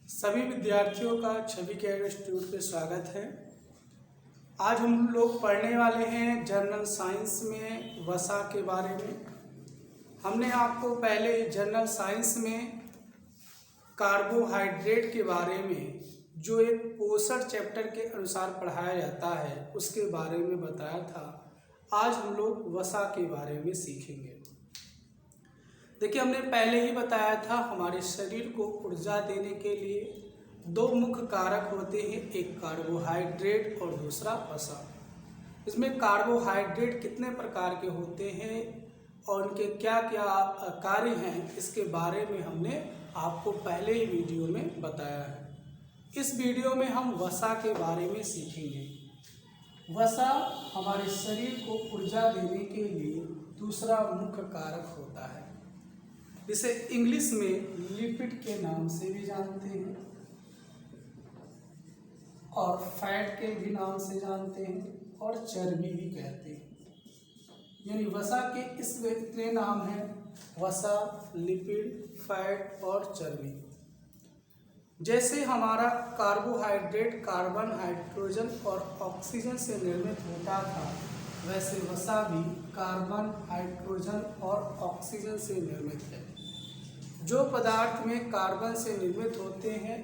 सभी विद्यार्थियों का छवि कैड इंस्टीट्यूट पे स्वागत है। आज हम लोग पढ़ने वाले हैं जनरल साइंस में वसा के बारे में। हमने आपको पहले जनरल साइंस में कार्बोहाइड्रेट के बारे में जो एक पोषण चैप्टर के अनुसार पढ़ाया जाता है उसके बारे में बताया था। आज हम लोग वसा के बारे में सीखेंगे। देखिए, हमने पहले ही बताया था हमारे शरीर को ऊर्जा देने के लिए दो मुख्य कारक होते हैं, एक कार्बोहाइड्रेट और दूसरा वसा। इसमें कार्बोहाइड्रेट कितने प्रकार के होते हैं और उनके क्या क्या कार्य हैं इसके बारे में हमने आपको पहले ही वीडियो में बताया है। इस वीडियो में हम वसा के बारे में सीखेंगे। वसा हमारे शरीर को ऊर्जा देने के लिए दूसरा मुख्य कारक होता है, जिसे इंग्लिश में लिपिड के नाम से भी जानते हैं और फैट के भी नाम से जानते हैं और चर्बी भी कहते हैं। यानी वसा के इस इतने नाम हैं: वसा, लिपिड, फैट और चर्बी। जैसे हमारा कार्बोहाइड्रेट कार्बन, हाइड्रोजन और ऑक्सीजन से निर्मित होता था, वैसे वसा भी कार्बन, हाइड्रोजन और ऑक्सीजन से निर्मित है। जो पदार्थ में कार्बन से निर्मित होते हैं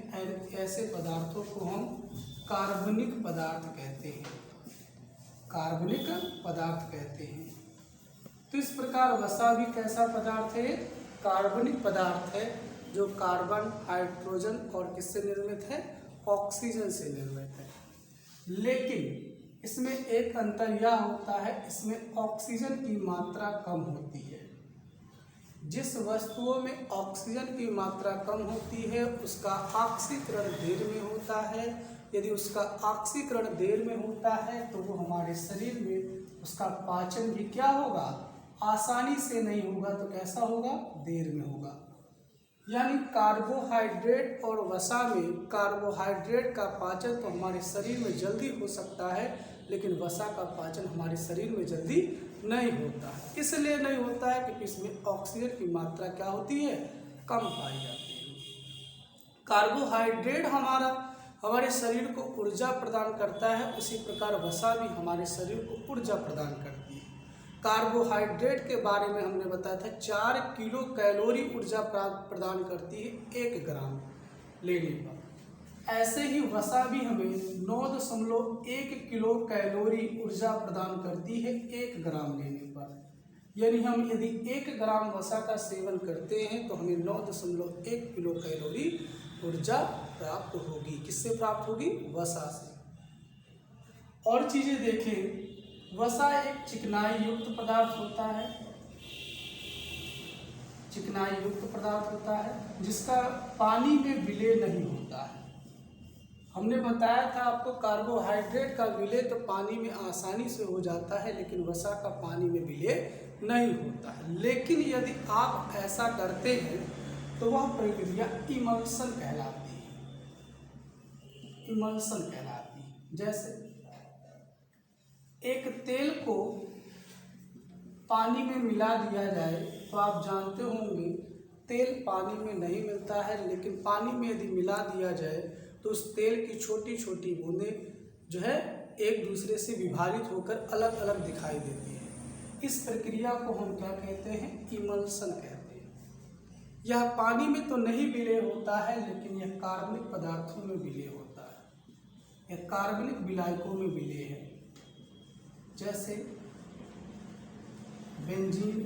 ऐसे पदार्थों को हम कार्बनिक पदार्थ कहते हैं। कार्बनिक पदार्थ कहते हैं। तो इस प्रकार वसा भी कैसा पदार्थ है? कार्बनिक पदार्थ है, जो कार्बन, हाइड्रोजन और किससे निर्मित है? ऑक्सीजन से निर्मित है। लेकिन इसमें एक अंतर यह होता है, इसमें ऑक्सीजन की मात्रा कम होती है। जिस वस्तुओं में ऑक्सीजन की मात्रा कम होती है उसका ऑक्सीकरण देर में होता है। यदि उसका ऑक्सीकरण देर में होता है तो वो हमारे शरीर में उसका पाचन भी क्या होगा? आसानी से नहीं होगा। तो कैसा होगा? देर में होगा। यानी कार्बोहाइड्रेट और वसा में कार्बोहाइड्रेट का पाचन तो हमारे शरीर में जल्दी हो सकता है, लेकिन वसा का पाचन हमारे शरीर में जल्दी नहीं होता है। इसलिए नहीं होता है क्योंकि इसमें ऑक्सीजन की मात्रा क्या होती है? कम पाई जाती है। कार्बोहाइड्रेट हमारे शरीर को ऊर्जा प्रदान करता है, उसी प्रकार वसा भी हमारे शरीर को ऊर्जा प्रदान करती है। कार्बोहाइड्रेट के बारे में हमने बताया था 4 किलो कैलोरी ऊर्जा प्रदान करती है 1 ग्राम लेने पर। ऐसे ही वसा भी हमें 9.1 किलो कैलोरी ऊर्जा प्रदान करती है 1 ग्राम लेने पर। यानी हम यदि 1 ग्राम वसा का सेवन करते हैं तो हमें 9.1 किलो कैलोरी ऊर्जा प्राप्त होगी। किससे प्राप्त होगी? वसा से। और चीजें देखें, वसा एक चिकनाई युक्त पदार्थ होता है। चिकनाई युक्त पदार्थ होता है जिसका पानी में विलय नहीं होता है। हमने बताया था आपको कार्बोहाइड्रेट का विलय तो पानी में आसानी से हो जाता है, लेकिन वसा का पानी में विलय नहीं होता है। लेकिन यदि आप ऐसा करते हैं तो वह प्रक्रिया इमल्सन कहलाती है। इमल्सन कहलाती है। जैसे एक तेल को पानी में मिला दिया जाए तो आप जानते होंगे तेल पानी में नहीं मिलता है, लेकिन पानी में यदि मिला दिया जाए तो उस तेल की छोटी छोटी बूंदें जो है एक दूसरे से विभाजित होकर अलग अलग दिखाई देती है। इस प्रक्रिया को हम क्या कहते हैं? इमल्सन कहते हैं। यह पानी में तो नहीं विलय होता है, लेकिन यह कार्बनिक पदार्थों में विलय होता है। यह कार्बनिक विलायकों में विलय है। जैसे बेंजीन,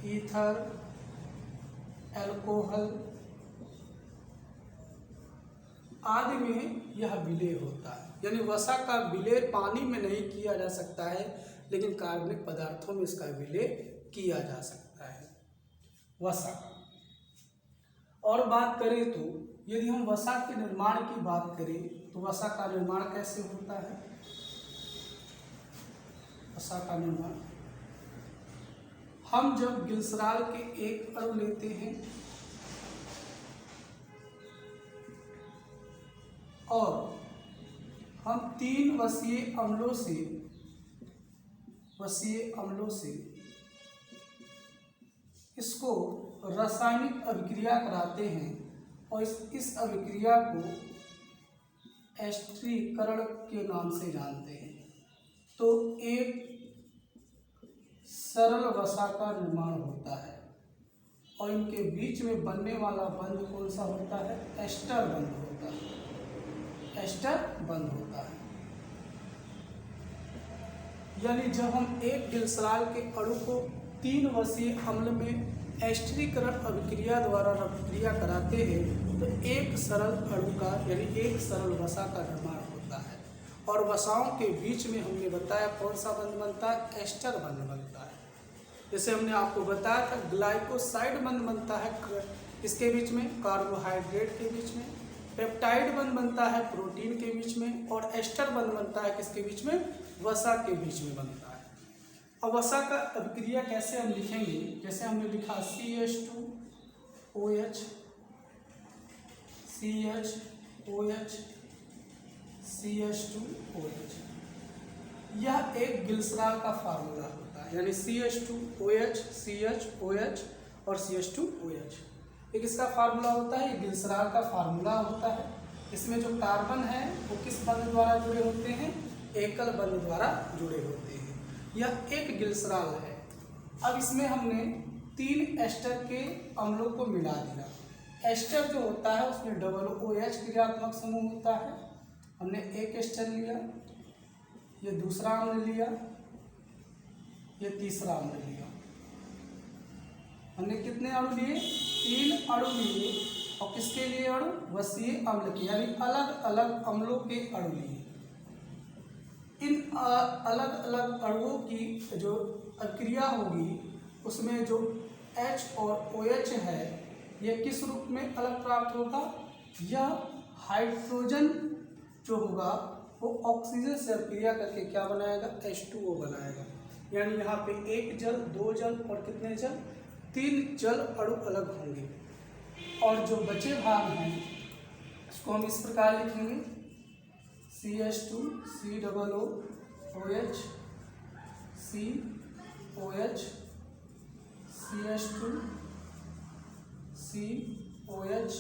ईथर, अल्कोहल आदि में यह विलय होता है। यानी वसा का विलय पानी में नहीं किया जा सकता है, लेकिन कार्बनिक पदार्थों में इसका विलय किया जा सकता है वसा का। और बात करें तो यदि हम वसा के निर्माण की बात करें तो वसा का निर्माण कैसे होता है? वसा का निर्माण हम जब ग्लिसरॉल के एक अणु लेते हैं और हम 3 वसीय अम्लों से इसको रासायनिक अभिक्रिया कराते हैं और इस अभिक्रिया को एस्टरीकरण के नाम से जानते हैं। तो एक सरल वसा का निर्माण होता है और इनके बीच में बनने वाला बंध कौन सा होता है? एस्टर बंध होता है। एस्टर बंध होता है। यानी जब हम एक गिल्सराल के अणु को 3 वसीय अम्ल में एस्टरीकरण अभिक्रिया द्वारा अभिक्रिया कराते हैं तो एक सरल अणु का यानी एक सरल वसा का निर्माण होता है और वसाओं के बीच में हमने बताया कौन सा बंध बनता है? एस्टर बंध बनता है। जैसे हमने आपको बताया था ग्लाइकोसाइड बंध बनता है इसके बीच में, कार्बोहाइड्रेट के बीच में, पेप्टाइड बंध बनता है प्रोटीन के बीच में और एस्टर बंध बनता है किसके बीच में? वसा के बीच में बनता है। अब वसा का अभिक्रिया कैसे हम लिखेंगे? जैसे हमने लिखा CH2OH CHOH CH2OH, यह एक गिल्सराल का फार्मूला होता है। यानी CH2OH CHOH और CH2OH एक इसका फार्मूला होता है, ये गिल्सराल का फार्मूला होता है। इसमें जो कार्बन है वो किस बंध द्वारा जुड़े होते हैं? एकल बंध द्वारा जुड़े होते हैं। यह एक गिल्सराल है। अब इसमें हमने 3 एस्टर के अम्लों को मिला दिया। एस्टर जो होता है उसमें OOH क्रियात्मक समूह होता है। हमने एक एस्टर लिया, ये दूसरा अम्ल लिया, ये तीसरा अम्ल लिया। हमने कितने अणु लिए? 3 अणु लिए और किसके लिए अणु? वसीय अम्ल के, यानी अलग अलग अम्लों के अणु लिए। इन अलग अलग अणुओं की जो अभिक्रिया होगी उसमें जो H और OH है यह किस रूप में अलग प्राप्त होगा? यह हाइड्रोजन जो होगा वो ऑक्सीजन से अभिक्रिया करके क्या बनाएगा? H2O बनाएगा। यानी यहाँ पे 1 जल, 2 जल और कितने जल? 3 जल अणु अलग होंगे और जो बचे भाग हैं इसको हम इस प्रकार लिखेंगे CH2 COOH COH CH2 COH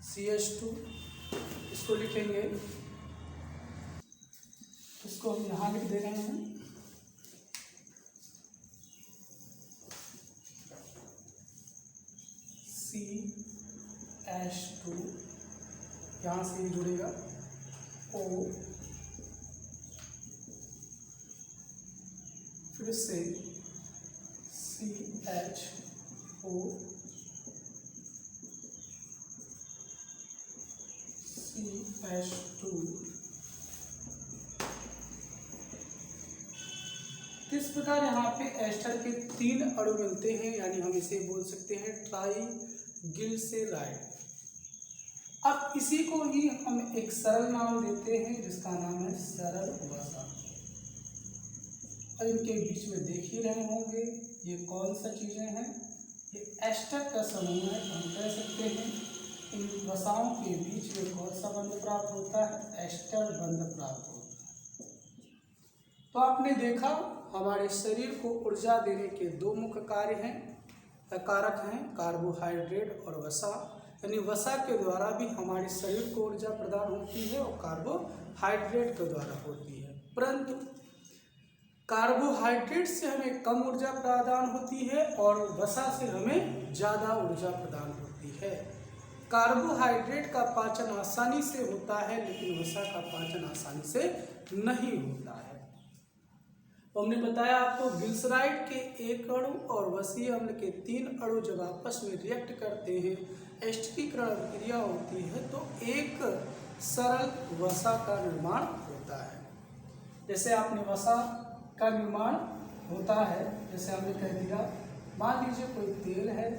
CH2, इसको लिखेंगे, इसको हम यहाँ लिख दे रहे हैं CH2, यहाँ से जुड़ेगा O, फिर से CHO CH2। इस प्रकार यहाँ पे एस्टर के 3 अणु मिलते हैं, यानी हम इसे बोल सकते हैं ट्राइग्लिसराइड। अब इसी को ही हम एक सरल नाम देते हैं जिसका नाम है सरल वसा। और इनके बीच में देख ही रहे होंगे ये कौन सा चीज़ें हैं? ये एस्टर का समूह है। हम कह सकते हैं इन वसाओं के बीच में कौन सा बंध प्राप्त होता है? एस्टर बंध प्राप्त होता है। तो आपने देखा हमारे शरीर को ऊर्जा देने के 2 मुख्य कार्य हैं, कारक हैं, कार्बोहाइड्रेट और वसा। यानी वसा के द्वारा भी हमारे शरीर को ऊर्जा प्रदान होती है और कार्बोहाइड्रेट के द्वारा होती है, परंतु कार्बोहाइड्रेट से हमें कम ऊर्जा प्रदान होती है और वसा से हमें ज़्यादा ऊर्जा प्रदान होती है। कार्बोहाइड्रेट का पाचन आसानी से होता है लेकिन वसा का पाचन आसानी से नहीं होता है। तो हमने बताया आपको ग्लिसराइड के 1 अणु और वसीय अम्ल के 3 अणु जब आपस में रिएक्ट करते हैं, एस्टरीकरण अभिक्रिया होती है तो एक सरल वसा का निर्माण होता है। जैसे आपने वसा का निर्माण होता है, जैसे हमने कह दिया, मान लीजिए कोई तेल है,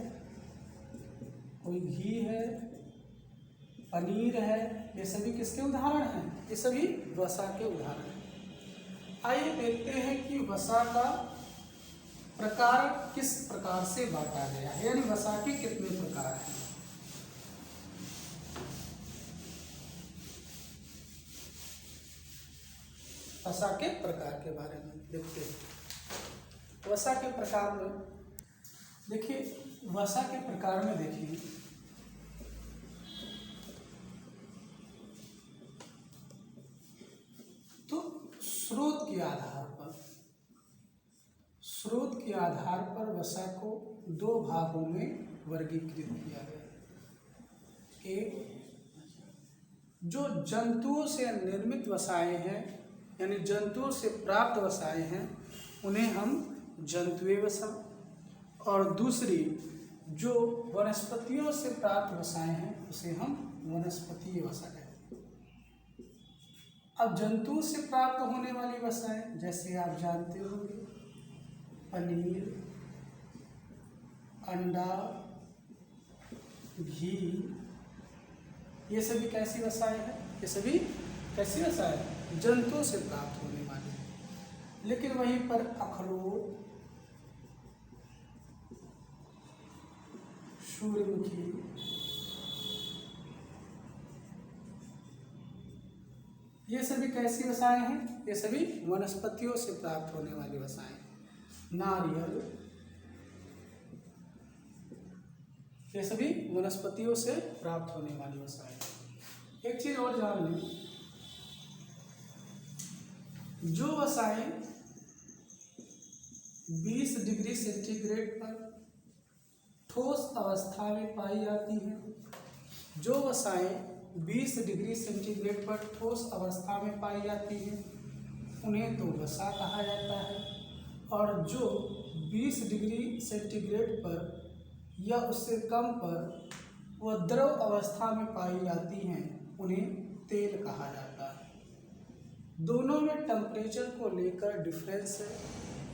कोई घी है, पनीर है, ये सभी किसके उदाहरण हैं? ये सभी वसा के उदाहरण हैं। आइए देखते हैं कि वसा का प्रकार किस प्रकार से बांटा गया है, यानी वसा के कितने प्रकार हैं। वसा के प्रकार के बारे में देखते हैं। वसा के प्रकार में देखिए वसा के प्रकार में देखिए, तो स्रोत के आधार पर वसा को दो भागों में वर्गीकृत किया गया है। एक जो जंतुओं से निर्मित वसाएं हैं, यानी जंतुओं से प्राप्त वसाएं हैं, उन्हें हम जंतुए वसा, और दूसरी जो वनस्पतियों से प्राप्त वसाएं हैं उसे हम वनस्पतीय वसा कहते हैं। अब जंतुओं से प्राप्त होने वाली वसाएं जैसे आप जानते होंगे, पनीर, अंडा, घी, ये सभी कैसी वसाएं हैं? ये सभी कैसी वसाएं हैं? जंतुओं से प्राप्त होने वाली। लेकिन वहीं पर अखरोट, सूर्यमुखी, ये सभी कैसी वसाएं हैं? ये सभी वनस्पतियों से प्राप्त होने वाली वसाएं। नारियल, ये सभी वनस्पतियों से प्राप्त होने वाली वसाएं। एक चीज और जान लें, जो वसाएं 20 डिग्री सेंटीग्रेड पर ठोस अवस्था में पाई जाती हैं, जो वसाएं 20 डिग्री सेंटीग्रेड पर ठोस अवस्था में पाई जाती हैं उन्हें तो वसा कहा जाता है, और जो 20 डिग्री सेंटीग्रेड पर या उससे कम पर वह द्रव अवस्था में पाई जाती हैं उन्हें तेल कहा जाता है। दोनों में टेम्परेचर को लेकर डिफरेंस है,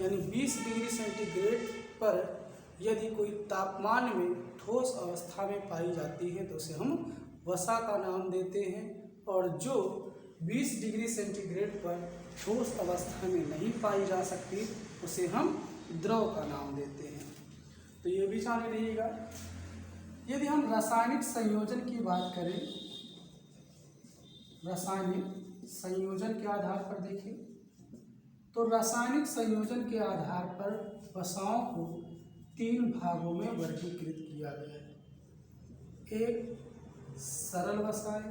यानी 20 डिग्री सेंटीग्रेड पर यदि कोई तापमान में ठोस अवस्था में पाई जाती है तो उसे हम वसा का नाम देते हैं, और जो 20 डिग्री सेंटीग्रेड पर ठोस अवस्था में नहीं पाई जा सकती उसे हम द्रव का नाम देते हैं। तो ये भी जान लीजिएगा। यदि हम रासायनिक संयोजन की बात करें, रासायनिक संयोजन के आधार पर देखें, तो रासायनिक संयोजन के आधार पर वसाओं को 3 भागों में वर्गीकृत किया गया है। एक सरल वसाएं,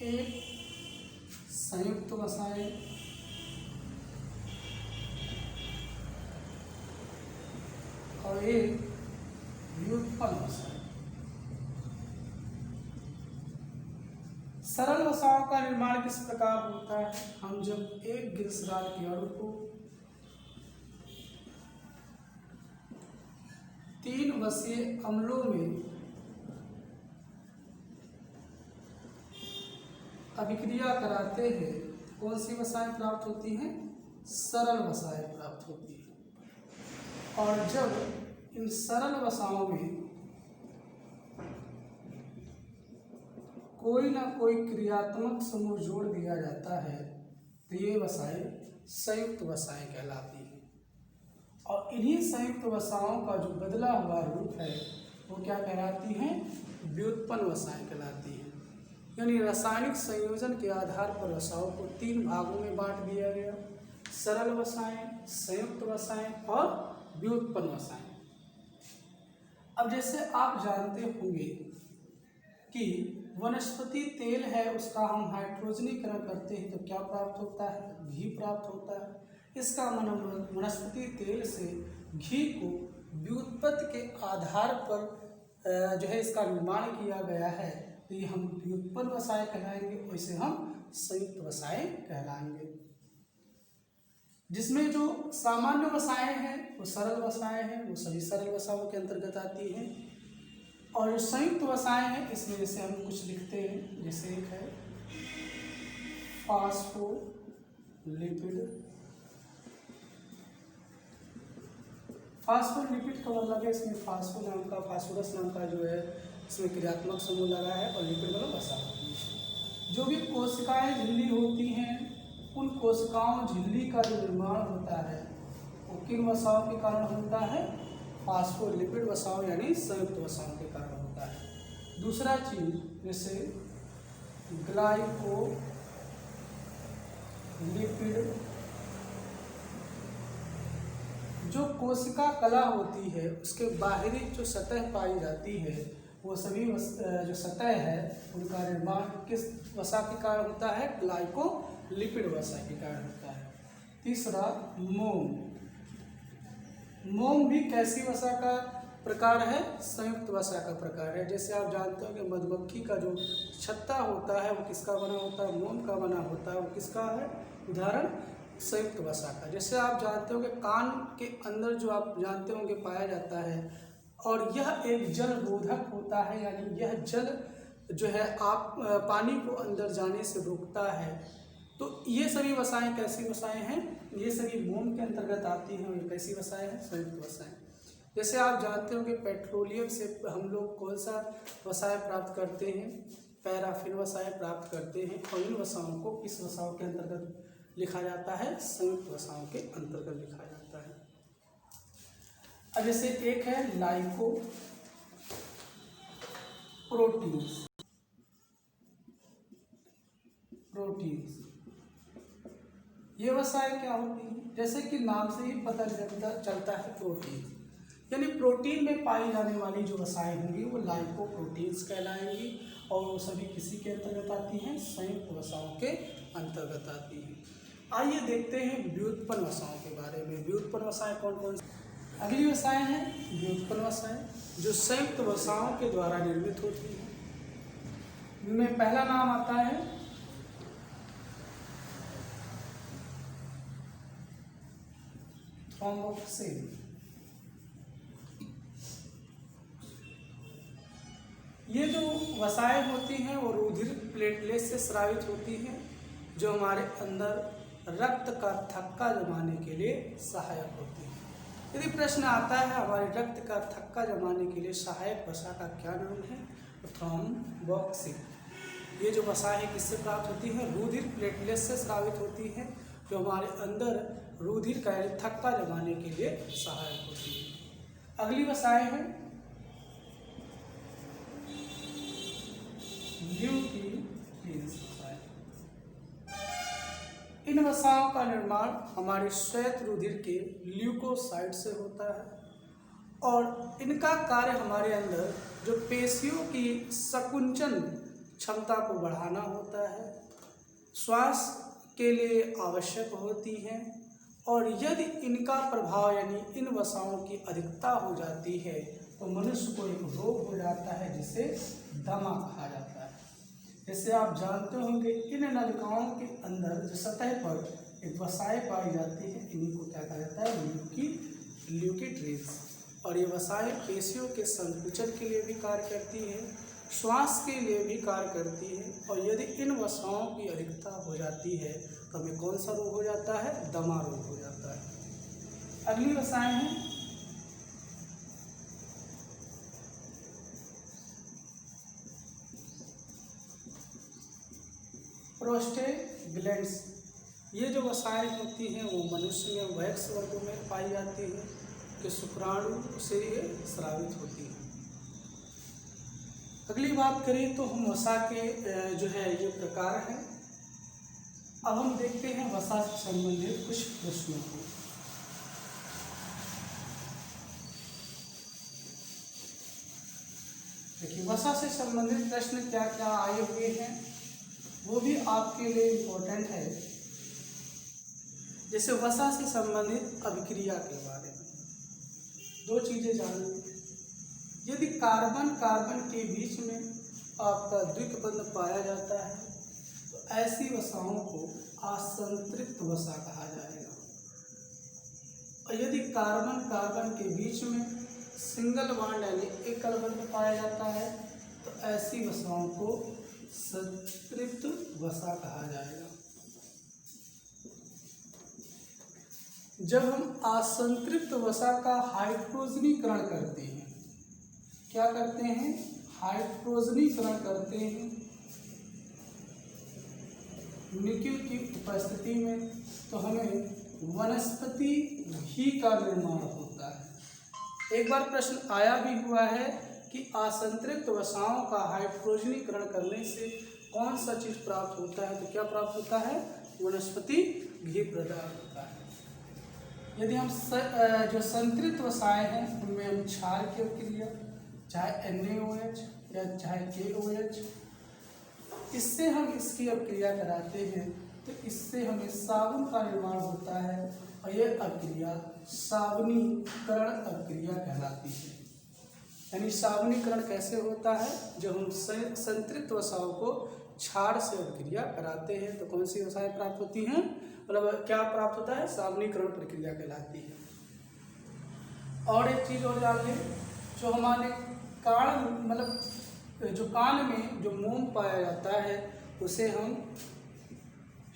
एक संयुक्त वसाएं, और एक व्युत्पन्न वसाएं। सरल वसाओं का निर्माण किस प्रकार होता है? हम जब एक ग्लिसरॉल के अणु को 3 वसीय अम्लों में अभिक्रिया कराते हैं, कौन सी वसाएं प्राप्त होती हैं? सरल वसाएं प्राप्त होती हैं। और जब इन सरल वसाओं में कोई ना कोई क्रियात्मक समूह जोड़ दिया जाता है तो ये वसाएं संयुक्त वसाएं कहलाती हैं। और इन्हीं संयुक्त वसाओं का जो बदला हुआ रूप है वो क्या कहलाती हैं? व्युत्पन्न वसाएं कहलाती हैं। यानी रासायनिक संयोजन के आधार पर वसाओं को 3 भागों में बांट दिया गया, सरल वसाएं, संयुक्त वसाएं और व्युत्पन्न वसाएं। अब जैसे आप जानते होंगे कि वनस्पति तेल है, उसका हम हाइड्रोजनीकरण करते हैं तो क्या प्राप्त होता है? घी प्राप्त होता है। इसका मतलब वनस्पति तेल से घी को व्युत्पत्ति के आधार पर जो है इसका निर्माण किया गया है, तो ये हम व्युत्पन्न वसाएं कहलाएंगे, और इसे हम संयुक्त वसाएं कहलाएंगे। जिसमें जो सामान्य वसाएं हैं वो सरल वसाएं हैं, वो सभी सरल वसाओं के अंतर्गत आती हैं। और जो संयुक्त वसाएं हैं इसमें जैसे हम कुछ लिखते हैं, जैसे एक है फास्फोलिपिड। फास्फोलिपिड का मतलब है इसमें फास्फो नाम का, फास्फोरस नाम का जो है इसमें क्रियात्मक समूह लगा है, और लिपिड मतलब वसा होती है। जो भी कोशिकाएं झिल्ली होती हैं उन कोशिकाओं झिल्ली का जो निर्माण होता है वो किन वसाओं के कारण होता है? फास्फोलिपिड वसाओं यानी संयुक्त वसाओं के कारण होता है। दूसरा चीज जैसे ग्लाइकोलिपिड, जो कोशिका कला होती है उसके बाहरी जो सतह पाई जाती है वो सभी जो सतह है उनका निर्माण किस वसा के कारण होता है? ग्लाइकोलिपिड वसा के कारण होता है। तीसरा मोम। मोम भी कैसी वसा का प्रकार है? संयुक्त वसा का प्रकार है। जैसे आप जानते हो कि मधुमक्खी का जो छत्ता होता है वो किसका बना होता है? मोम का बना होता है। वो किसका है उदाहरण? संयुक्त वसा का। जैसे आप जानते हो कि कान के अंदर जो आप जानते होंगे पाया जाता है और यह एक जल रोधक होता है, यानी यह जल जो है आप पानी को अंदर जाने से रोकता है। तो ये सभी वसाएं कैसी वसाएं हैं? ये सभी मोम के अंतर्गत आती हैं और ये कैसी वसाएं हैं? संयुक्त वसाएं। जैसे आप जानते हो कि पेट्रोलियम से हम लोग कौन सा वसाएं प्राप्त करते हैं? पैराफिन वसाएं प्राप्त करते हैं और इन वसाओं को किस वसाओं के अंतर्गत लिखा जाता है? संयुक्त वसाओं के अंतर्गत लिखा जाता है। अब जैसे एक है लाइको प्रोटीन्स। ये वसाएं क्या होती हैं? जैसे कि नाम से ही पता चलता है प्रोटीन, यानी प्रोटीन में पाई जाने वाली जो वसाएं होंगी वो लाइकोप्रोटीन्स कहलाएंगी और वो सभी किसी के अंतर्गत आती हैं? संयुक्त वसाओं के अंतर्गत आती हैं। आइए देखते हैं व्युत्पन्न वसाओं के बारे में। व्युत्पन्न वसाएं कौन कौन सी? अगली वसाएं हैं व्युत्पन्न वसाएं, जो संयुक्त वसाओं के द्वारा निर्मित होती हैं। इनमें पहला नाम आता है थ्रोम्बोक्सिन। ये जो वसाएं होती हैं वो रुधिर प्लेटलेट से स्रावित होती हैं, जो हमारे अंदर रक्त का थक्का जमाने के लिए सहायक होती है। यदि प्रश्न आता है हमारे रक्त का थक्का जमाने के लिए सहायक वसा का क्या नाम है, तो थ्रोम्बोक्सिन। ये जो वसाएं किससे प्राप्त होती हैं? रुधिर प्लेटलेट से स्रावित होती हैं, जो हमारे अंदर रुधिर का थक्का जमाने के लिए सहायक होती है। अगली वसाएं हैं ल्यूकीन्स। इन वसाओं का निर्माण हमारे श्वेत रुधिर के ल्यूकोसाइट से होता है और इनका कार्य हमारे अंदर जो पेशियों की संकुचन क्षमता को बढ़ाना होता है, श्वास के लिए आवश्यक होती हैं और यदि इनका प्रभाव यानी इन वसाओं की अधिकता हो जाती है तो मनुष्य को एक रोग हो जाता है जिसे दमा कहा जाता है। जैसे आप जानते होंगे इन नलिकाओं के अंदर जो सतह पर एक वसाएं पाई जाती है, इन्हीं को क्या कहा जाता है? ल्यूकिट्रीज। और ये वसाएं पेशियों के संकुचन के लिए भी कार्य करती है, श्वास के लिए भी कार्य करती है और यदि इन वसाओं की अधिकता हो जाती है तो हमें कौन सा रोग हो जाता है? दमा रोग हो जाता है। अगली वसाएं हैं प्रोस्टेग्लैंड्स। ये जो वसाएं होती हैं वो मनुष्य में वयस्क वर्गों में पाई जाती है कि शुक्राणु से ये स्रावित होती है। अगली बात करें तो हम वसा के जो है ये प्रकार हैं। अब हम देखते हैं वसा से संबंधित कुछ प्रश्नों को। देखिए वसा से संबंधित प्रश्न क्या क्या आए हुए हैं वो भी आपके लिए इम्पोर्टेंट है। जैसे वसा से संबंधित अभिक्रिया के बारे में दो चीजें जान लें। यदि कार्बन कार्बन के बीच में आपका द्विक बंध पाया जाता है तो ऐसी वसाओं को असंतृप्त वसा कहा जाएगा और यदि कार्बन कार्बन के बीच में सिंगल बॉन्ड यानी एकल बंध पाया जाता है तो ऐसी वसाओं को संतृप्त वसा कहा जाएगा। जब हम असंतृप्त वसा का हाइड्रोजनीकरण करते हैं, क्या करते हैं? हाइड्रोजनीकरण करते हैं निकेल की उपस्थिति में, तो हमें वनस्पति घी का निर्माण होता है। एक बार प्रश्न आया भी हुआ है कि असंतृप्त वसाओं का हाइड्रोजनीकरण करने से कौन सा चीज प्राप्त होता है, तो क्या प्राप्त होता है? वनस्पति घी प्रदान होता है। यदि हम जो संतृप्त वसाएं हैं उनमें हम क्षार की अभिक्रिया, चाहे NaOH या चाहे KOH, इससे हम इसकी अभिक्रिया कराते हैं तो इससे हमें साबुन का निर्माण होता है और यह अभिक्रिया साबुनीकरण अभिक्रिया कहलाती है। यानी साबुनीकरण कैसे होता है? जब हम संतृप्त वसाओं को क्षार से अभिक्रिया कराते हैं तो कौन सी वसाएं प्राप्त होती हैं, मतलब क्या प्राप्त होता है? साबुनीकरण प्रक्रिया कहलाती है। और एक चीज और जान लें, जो हमारे कान मतलब जो कान में जो मोम पाया जाता है उसे हम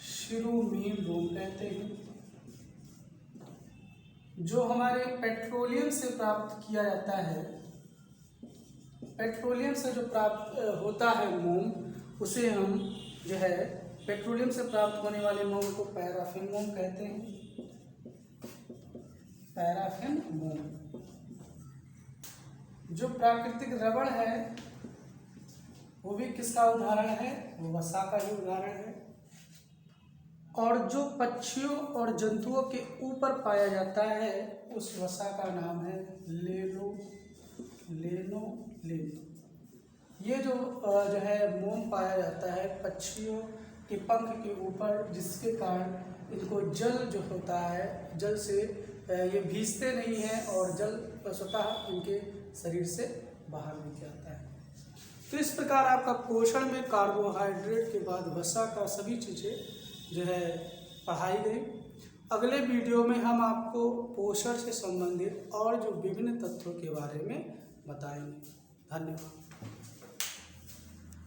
शिरोमीन मोम कहते हैं। जो हमारे पेट्रोलियम से प्राप्त किया जाता है, पेट्रोलियम से जो प्राप्त होता है मोम, उसे हम जो है पेट्रोलियम से प्राप्त होने वाले मोम को पैराफिन मोम कहते हैं। पैराफिन मोम। जो प्राकृतिक रबड़ है वो भी किसका उदाहरण है? वो वसा का ही उदाहरण है। और जो पक्षियों और जंतुओं के ऊपर पाया जाता है उस वसा का नाम है लेनोलेन। ये जो है मोम पाया जाता है पक्षियों के पंख के ऊपर, जिसके कारण इनको जल जो होता है, जल से ये भीगते नहीं हैं और जल स्वतः इनके शरीर से बाहर निकल जाता है। तो इस प्रकार आपका पोषण में कार्बोहाइड्रेट के बाद वसा का सभी चीज़ें जो है पढ़ाई गई। अगले वीडियो में हम आपको पोषण से संबंधित और जो विभिन्न तत्वों के बारे में बताएंगे। धन्यवाद।